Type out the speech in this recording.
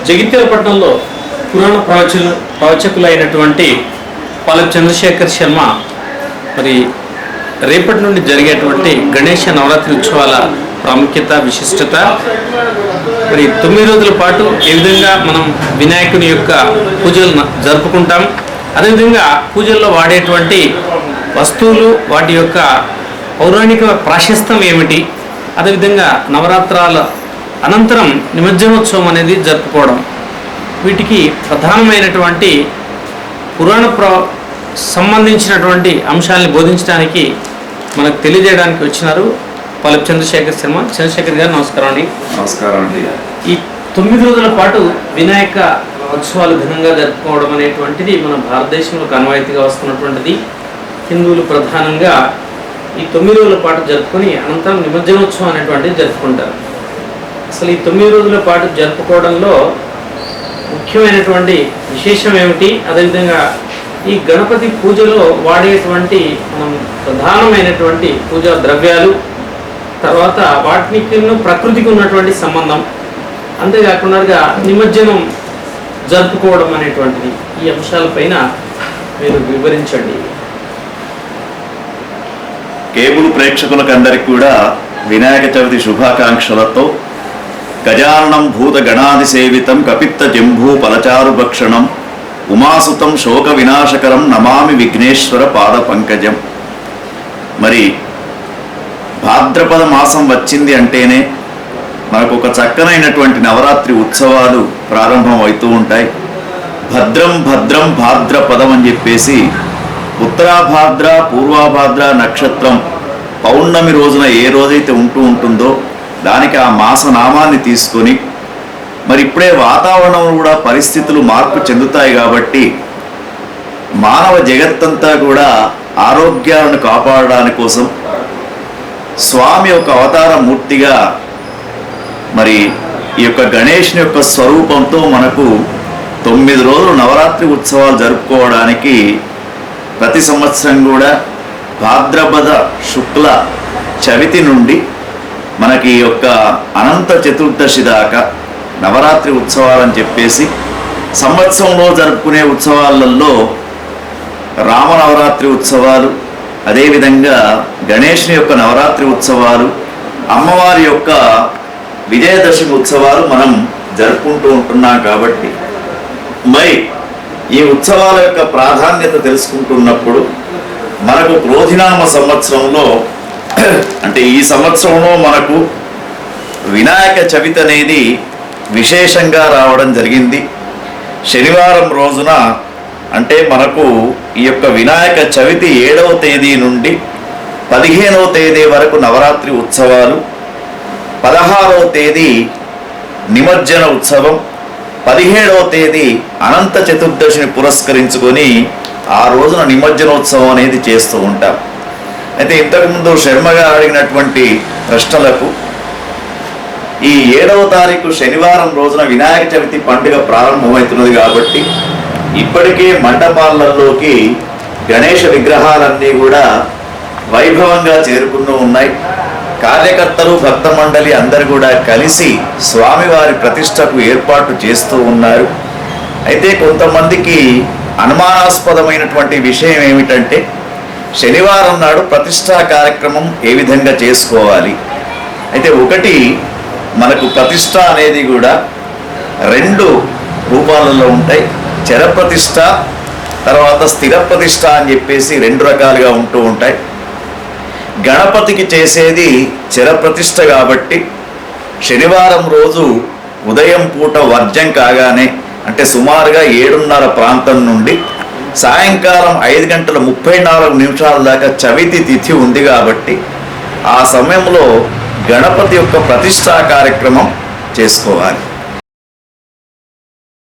జగిత్యాల పట్టణంలో పురాణ ప్రవచకులైనటువంటి పాలెం చంద్రశేఖర్ శర్మ మరి రేపటి నుండి జరిగేటువంటి గణేష నవరాత్రి ఉత్సవాల ప్రాముఖ్యత విశిష్టత మరి 9 రోజుల పాటు ఏ విధంగా మనం వినాయకుని యొక్క పూజలు జరుపుకుంటాం, అదేవిధంగా పూజల్లో వాడేటువంటి వస్తువులు వాటి యొక్క పౌరాణిక ప్రాశస్త్యం ఏమిటి, అదేవిధంగా నవరాత్రాల అనంతరం నిమజ్జనోత్సవం అనేది జరుపుకోవడం, వీటికి ప్రధానమైనటువంటి పురాణ సంబంధించినటువంటి అంశాలను బోధించడానికి మనకు తెలియజేయడానికి వచ్చినారు పాలెం చంద్రశేఖర్ శర్మ. చంద్రశేఖర్ గారు నమస్కారం అండి. నమస్కారం అండి. ఈ 9 రోజుల పాటు వినాయక ఉత్సవాలు ఘనంగా జరుపుకోవడం అనేటువంటిది మన భారతదేశంలో కనవాయితీగా వస్తున్నటువంటిది. హిందువులు ప్రధానంగా ఈ 9 రోజుల పాటు జరుపుకొని అనంతరం నిమజ్జనోత్సవం అనేటువంటిది జరుపుకుంటారు. అసలు ఈ 9 రోజుల పాటు జరుపుకోవడంలో ముఖ్యమైనటువంటి విశేషం ఏమిటి, అదేవిధంగా ఈ గణపతి పూజలో వాడేటువంటి మనం ప్రధానమైనటువంటి పూజా ద్రవ్యాలు, తర్వాత వాటికి ప్రకృతికి ఉన్నటువంటి సంబంధం, అంతేకాకుండా నిమజ్జనం జరుపుకోవడం అనేటువంటిది, ఈ అంశాలపైన మీరు వివరించండి. కేబుల్ ప్రేక్షకులకు అందరికి కూడా వినాయక చవితి శుభాకాంక్షలతో గజాననం భూత గణాది సేవితం కపిత్త జంభూ పలచారు భక్షణం ఉమాసుతం శోక వినాశకరం నమామి విఘ్నేశ్వర పాద పంకజం. మరి భాద్రపద మాసం వచ్చింది అంటేనే మనకు ఒక చక్కనైనటువంటి నవరాత్రి ఉత్సవాలు ప్రారంభం అవుతూ ఉంటాయి. భద్రం భద్రం భాద్రపదం అని చెప్పేసి ఉత్తరాభాద్ర పూర్వాభాద్ర నక్షత్రం పౌర్ణమి రోజున ఏ రోజైతే ఉంటుందో దానికి ఆ మాసనామాన్ని తీసుకొని, మరి ఇప్పుడే వాతావరణంలో కూడా పరిస్థితులు మార్పు చెందుతాయి కాబట్టి మానవ జగత్తంతా కూడా ఆరోగ్యాలను కాపాడడానికి కోసం స్వామి యొక్క అవతార మూర్తిగా మరి ఈ యొక్క గణేష్ని యొక్క స్వరూపంతో మనకు 9 రోజులు నవరాత్రి ఉత్సవాలు జరుపుకోవడానికి ప్రతి సంవత్సరం కూడా భాద్రపద శుక్ల చవితి నుండి మనకి ఈ యొక్క అనంత చతుర్దశి దాకా నవరాత్రి ఉత్సవాలని చెప్పేసి సంవత్సరంలో జరుపుకునే ఉత్సవాలలో రామనవరాత్రి ఉత్సవాలు, అదేవిధంగా గణేష్ని యొక్క నవరాత్రి ఉత్సవాలు, అమ్మవారి యొక్క విజయదశమి ఉత్సవాలు మనం జరుపుకుంటూ ఉంటున్నాం. కాబట్టి మరి ఈ ఉత్సవాల యొక్క ప్రాధాన్యత తెలుసుకుంటున్నప్పుడు మనకు క్రోధినామ సంవత్సరంలో అంటే ఈ సంవత్సరంలో మనకు వినాయక చవితి అనేది విశేషంగా రావడం జరిగింది. శనివారం రోజున అంటే మనకు ఈ యొక్క వినాయక చవితి 7వ తేదీ నుండి 15వ తేదీ వరకు నవరాత్రి ఉత్సవాలు, 16వ తేదీ నిమజ్జన ఉత్సవం, 17వ తేదీ అనంత చతుర్దశిని పురస్కరించుకొని ఆ రోజున నిమజ్జనోత్సవం అనేది చేస్తూ ఉంటాం. అయితే ఇంతకుముందు శర్మగా అడిగినటువంటి ప్రశ్నలకు ఈ 7వ తారీఖు శనివారం రోజున వినాయక చవితి పండుగ ప్రారంభమవుతున్నది కాబట్టి ఇప్పటికే మండపాలలోకి గణేష విగ్రహాలన్నీ కూడా వైభవంగా చేరుకుంటూ ఉన్నాయి. కార్యకర్తలు భక్త మండలి అందరు కూడా కలిసి స్వామివారి ప్రతిష్టకు ఏర్పాటు చేస్తూ ఉన్నారు. అయితే కొంతమందికి అనుమానాస్పదమైనటువంటి విషయం ఏమిటంటే శనివారం నాడు ప్రతిష్టా కార్యక్రమం ఏ విధంగా చేసుకోవాలి. అయితే ఒకటి, మనకు ప్రతిష్ట అనేది కూడా 2 రూపాలలో ఉంటాయి. చర ప్రతిష్ట, తర్వాత స్థిర ప్రతిష్ట అని చెప్పేసి 2 రకాలుగా ఉంటూ ఉంటాయి. గణపతికి చేసేది చర ప్రతిష్ట కాబట్టి శనివారం రోజు ఉదయం పూట వర్జం కాగానే అంటే సుమారుగా 7:30 ప్రాంతం నుండి సాయంకాలం 5:34 దాకా చవితి తిథి ఉంది కాబట్టి ఆ సమయంలో గణపతి యొక్క ప్రతిష్టా కార్యక్రమం చేసుకోవాలి.